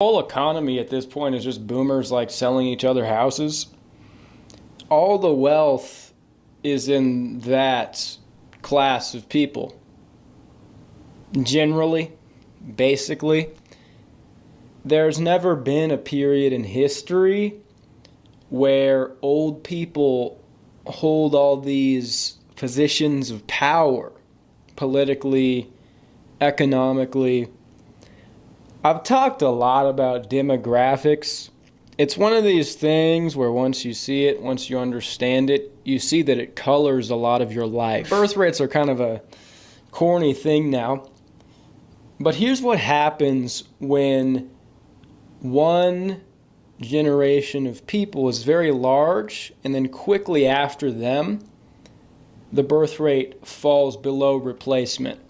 Whole economy at this point is just boomers like selling each other houses. All the wealth is in that class of people. Generally, basically, there's never been a period in history where old people hold all these positions of power, politically, economically. I've talked a lot about demographics. It's one of these things where once you see it, once you understand it, you see that it colors a lot of your life. Birth rates are kind of a corny thing now. But here's what happens when one generation of people is very large, and then quickly after them, the birth rate falls below replacement,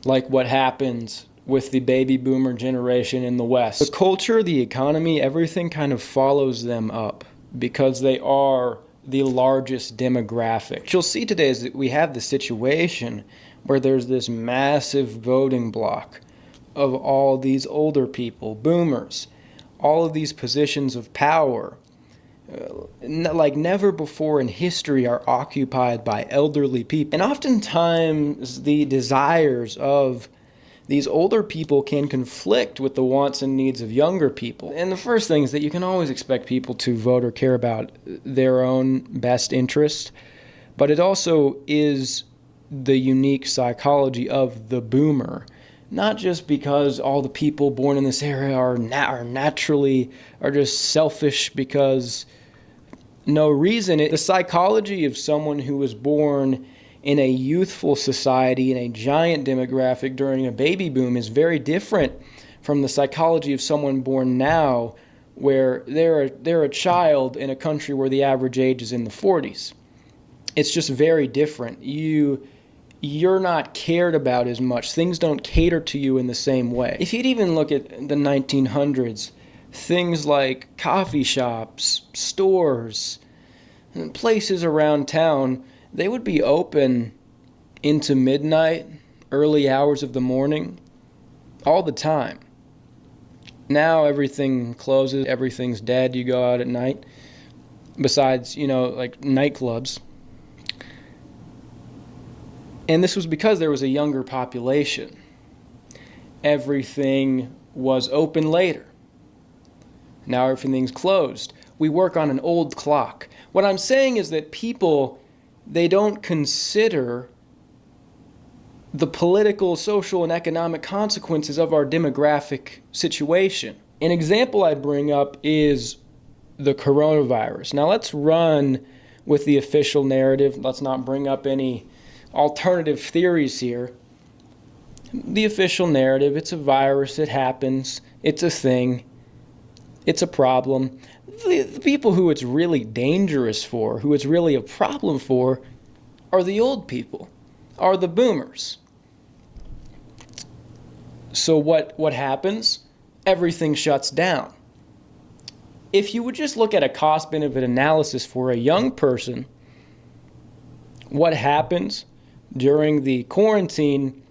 like what happens with the baby boomer generation in the West. The culture, the economy, everything kind of follows them up because they are the largest demographic. What you'll see today is that we have the situation where there's this massive voting block of all these older people, boomers, all of these positions of power, like never before in history, are occupied by elderly people. And oftentimes the desires of these older people can conflict with the wants and needs of younger people. And the first thing is that you can always expect people to vote or care about their own best interest, but it also is the unique psychology of the boomer. Not just because all the people born in this era are naturally just selfish because no reason. The psychology of someone who was born in a youthful society, in a giant demographic during a baby boom, is very different from the psychology of someone born now, where they're a child in a country where the average age is in the 40s. It's just very different. You're not cared about as much. Things don't cater to you in the same way. If you'd even look at the 1900s, things like coffee shops, stores, and places around town, they would be open into midnight, early hours of the morning, all the time. Now everything closes, everything's dead, you go out at night. Besides, like nightclubs. And this was because there was a younger population. Everything was open later. Now everything's closed. We work on an old clock. What I'm saying is that people, they don't consider the political, social, and economic consequences of our demographic situation. An example I bring up is the coronavirus. Now let's run with the official narrative. Let's not bring up any alternative theories here. The official narrative, it's a virus, it happens, it's a thing, it's a problem. The people who it's really dangerous for, who it's really a problem for, are the old people, are the boomers. So what happens? Everything shuts down. If you would just look at a cost-benefit analysis for a young person, what happens during the quarantine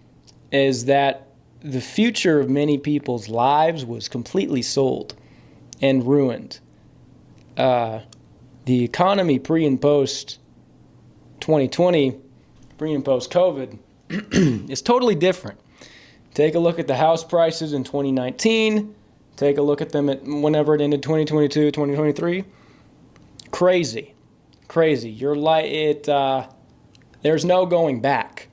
is that the future of many people's lives was completely sold and ruined. The economy pre and post 2020, pre and post COVID, is totally different. Take a look at the house prices in 2019. Take a look at them at whenever it ended, 2022, 2023. Crazy. There's no going back.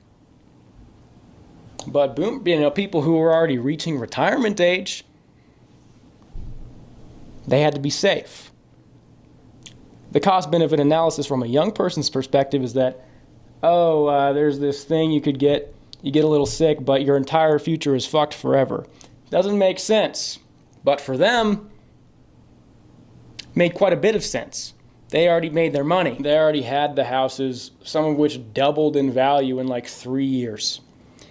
But people who were already reaching retirement age, they had to be safe. The cost-benefit analysis from a young person's perspective is that, there's this thing you could get, you get a little sick, but your entire future is fucked forever. Doesn't make sense. But for them, made quite a bit of sense. They already made their money. They already had the houses, some of which doubled in value in like 3 years.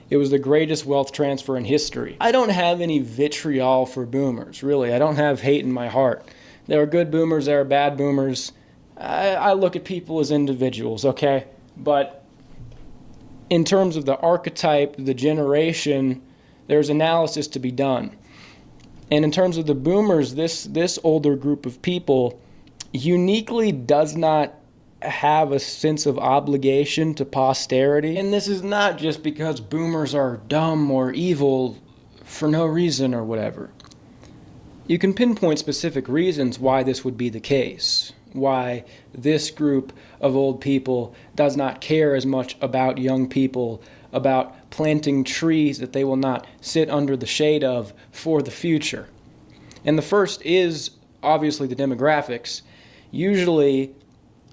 It was the greatest wealth transfer in history. I don't have any vitriol for boomers, really. I don't have hate in my heart. There are good boomers, there are bad boomers. I look at people as individuals, okay? But in terms of the archetype, the generation, there's analysis to be done. And in terms of the boomers, this older group of people uniquely does not have a sense of obligation to posterity. And this is not just because boomers are dumb or evil for no reason or whatever. You can pinpoint specific reasons why this would be the case, why this group of old people does not care as much about young people, about planting trees that they will not sit under the shade of for the future. And the first is obviously the demographics. Usually,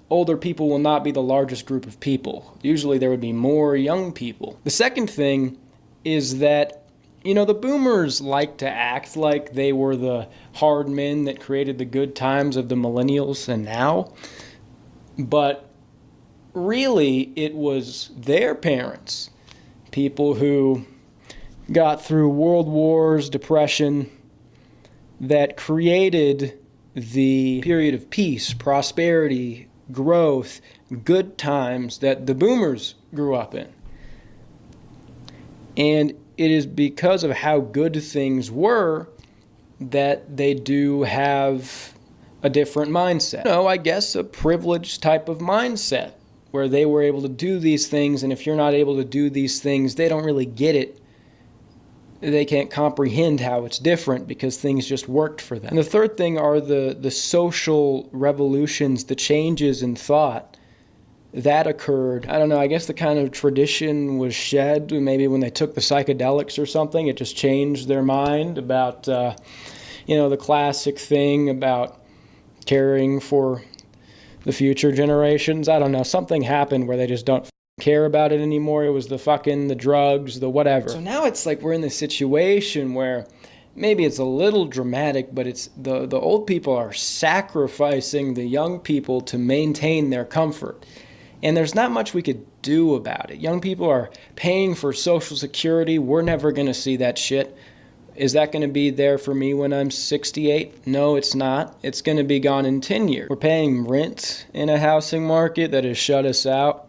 older people will not be the largest group of people. Usually there would be more young people. The second thing is that, the boomers like to act like they were the hard men that created the good times of the millennials and now. But really, it was their parents, people who got through world wars, depression, that created the period of peace, prosperity, growth, good times that the boomers grew up in. And it is because of how good things were that they do have a different mindset. I guess a privileged type of mindset where they were able to do these things, and if you're not able to do these things, they don't really get it. They can't comprehend how it's different because things just worked for them. And the third thing are the social revolutions, the changes in thought that occurred. I don't know, I guess the kind of tradition was shed maybe when they took the psychedelics or something. It just changed their mind about, the classic thing about caring for the future generations. I don't know, something happened where they just don't care about it anymore. It was the drugs, the whatever. So now it's like we're in this situation where maybe it's a little dramatic, but it's the old people are sacrificing the young people to maintain their comfort. And there's not much we could do about it. Young people are paying for Social Security. We're never going to see that shit. Is that going to be there for me when I'm 68? No, it's not. It's going to be gone in 10 years. We're paying rent in a housing market that has shut us out.